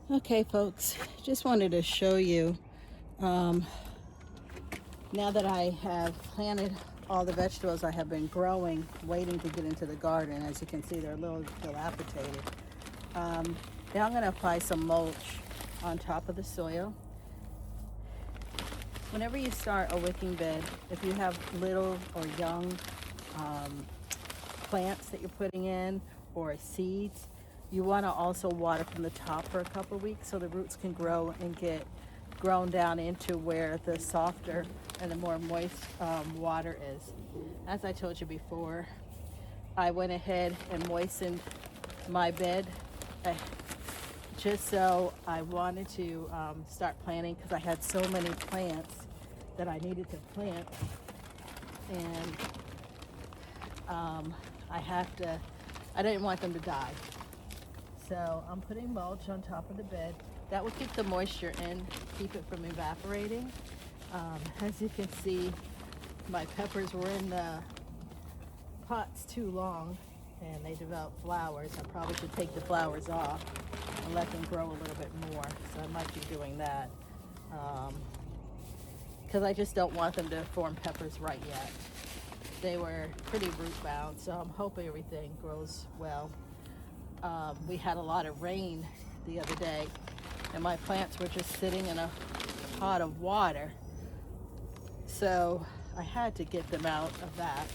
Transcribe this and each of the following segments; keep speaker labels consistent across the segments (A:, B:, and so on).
A: Okay, folks, just wanted to show you, um, now that I have planted all the vegetables I have been growing, waiting to get into the garden. As you can see, they're a little dilapidated. Um, Now I'm going to apply some mulch on top of the soil. Whenever you start a wicking bed, if you have little or young um, plants that you're putting in or seeds, you want to also water from the top for a couple of weeks so the roots can grow and get grown down into where the softer and the more moist water is. As I told you before, I went ahead and moistened my bed uh, just so I wanted to start planting, because I had so many plants that I needed to plant, and I didn't want them to die. So I'm putting mulch on top of the bed. That will keep the moisture in, keep it from evaporating. As you can see, my peppers were in the pots too long and they developed flowers. I probably should take the flowers off and let them grow a little bit more. So I might be doing that, because I just don't want them to form peppers right yet. They were pretty root bound, so I'm hoping everything grows well. We had a lot of rain the other day, and my plants were just sitting in a pot of water. So I had to get them out of that.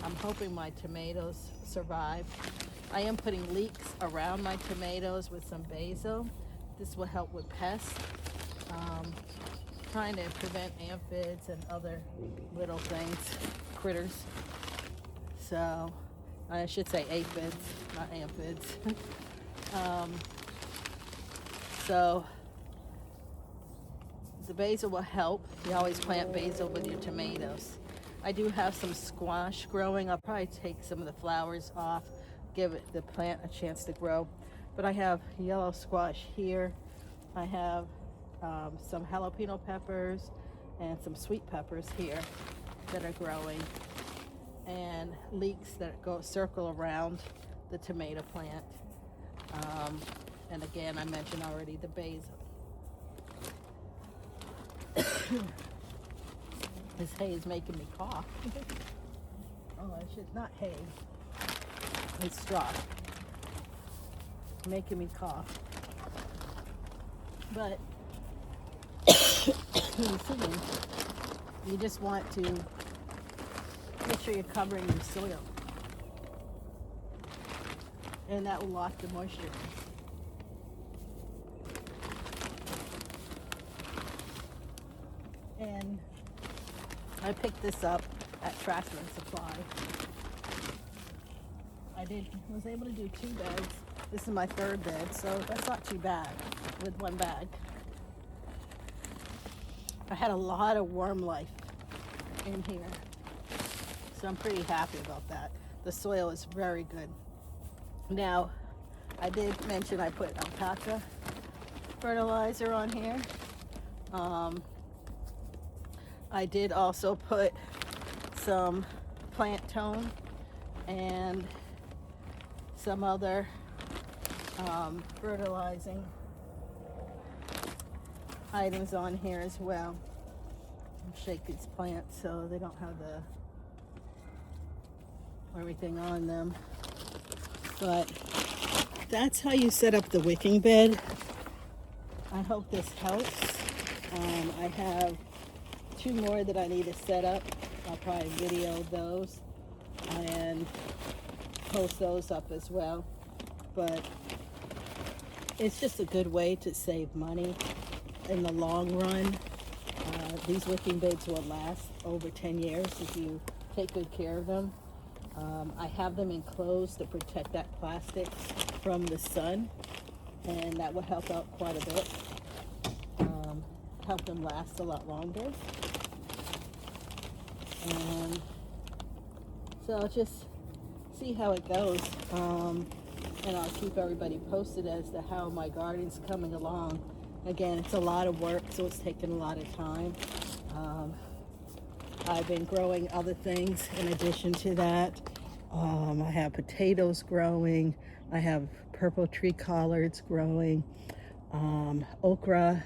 A: I'm hoping my tomatoes survive. I am putting leeks around my tomatoes with some basil. This will help with pests. Trying to prevent aphids and other little things, critters. So I should say aphids, not aphids. So the basil will help. You always plant basil with your tomatoes. I do have some squash growing. I'll probably take some of the flowers off, give the plant a chance to grow. But I have yellow squash here. I have some jalapeno peppers and some sweet peppers here that are growing, and leeks that go circle around the tomato plant. And again, I mentioned already the basil. This hay is making me cough. Oh, I should not hay. It's straw. Making me cough. But you just want to make sure you're covering your soil, and that will lock the moisture in. And I picked this up at Tractor Supply. I was able to do 2 beds. This is my 3rd bed, so that's not too bad with 1 bag. I had a lot of worm life in here, so I'm pretty happy about that. The soil is very good. Now, I did mention I put alpaca fertilizer on here. I did also put some plant tone and some other fertilizing items on here as well. I'll shake these plants so they don't have everything on them. But that's how you set up the wicking bed. I hope this helps. I have 2 more that I need to set up. I'll probably video those and post those up as well. But it's just a good way to save money in the long run. These wicking beds will last over 10 years if you take good care of them. I have them enclosed to protect that plastic from the sun, and that will help out quite a bit. Help them last a lot longer. And so just see how it goes. And I'll keep everybody posted as to how my garden's coming along. Again, it's a lot of work, so it's taking a lot of time. I've been growing other things in addition to that. I have potatoes growing. I have purple tree collards growing. okra,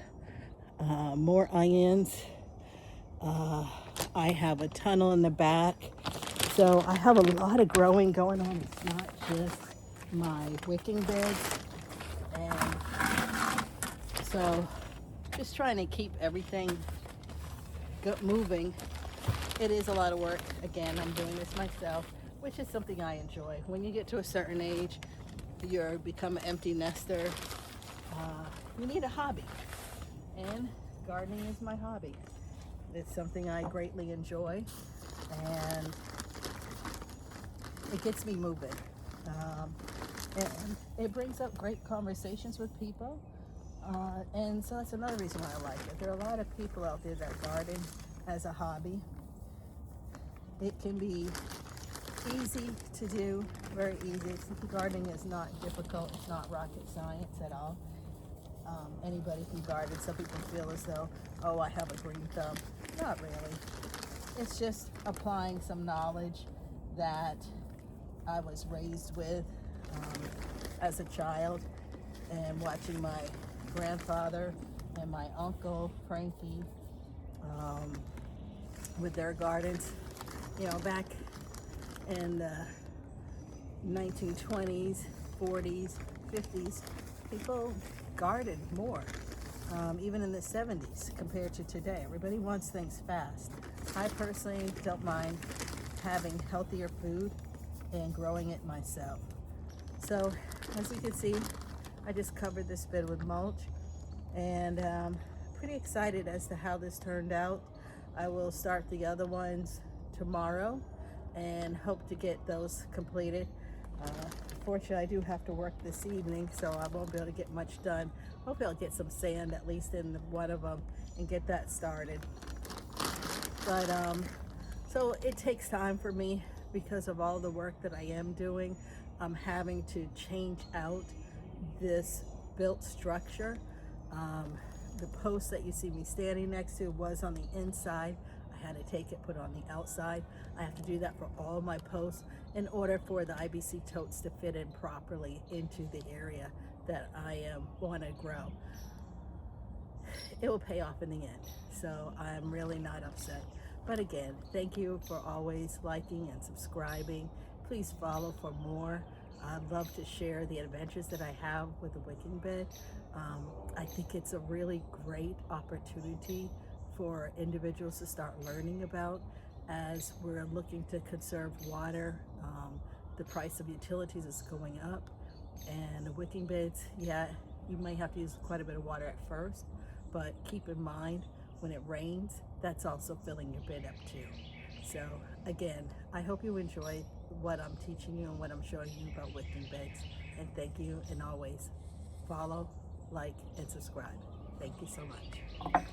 A: more onions. I have a tunnel in the back. So I have a lot of growing going on. It's not just my wicking beds. And so just trying to keep everything moving. It is a lot of work. Again, I'm doing this myself, which is something I enjoy. When you get to a certain age, you become an empty nester. You need a hobby. And gardening is my hobby. It's something I greatly enjoy. And it gets me moving. And it brings up great conversations with people. And so that's another reason why I like it. There are a lot of people out there that garden as a hobby. It can be easy to do, very easy. Gardening is not difficult. It's not rocket science at all. Anybody can garden. Some people feel as though, oh, I have a green thumb. Not really. It's just applying some knowledge that I was raised with as a child, and watching my grandfather and my uncle Frankie with their gardens. You know, back in the 1920s, 40s, 50s, people gardened more. Even in the 70s compared to today. Everybody wants things fast. I personally don't mind having healthier food and growing it myself. So as you can see, I just covered this bed with mulch, and pretty excited as to how this turned out. I will start the other ones tomorrow and hope to get those completed. Fortunately, I do have to work this evening, so I won't be able to get much done. Hopefully I'll get some sand at least in one of them and get that started. But so it takes time for me because of all the work that I am doing. I'm having to change out this built structure. The post that you see me standing next to was on the inside. I had to take it, put it on the outside. I have to do that for all my posts in order for the IBC totes to fit in properly into the area that I want to grow. It will pay off in the end, so I'm really not upset. But again, thank you for always liking and subscribing. Please follow for more. I'd love to share the adventures that I have with the wicking bed. I think it's a really great opportunity for individuals to start learning about as we're looking to conserve water. The price of utilities is going up, and the wicking beds, yeah, you may have to use quite a bit of water at first, but keep in mind when it rains, that's also filling your bed up too. So again, I hope you enjoy what I'm teaching you and what I'm showing you about wicking beds. And thank you, and always follow, like, and subscribe. Thank you so much.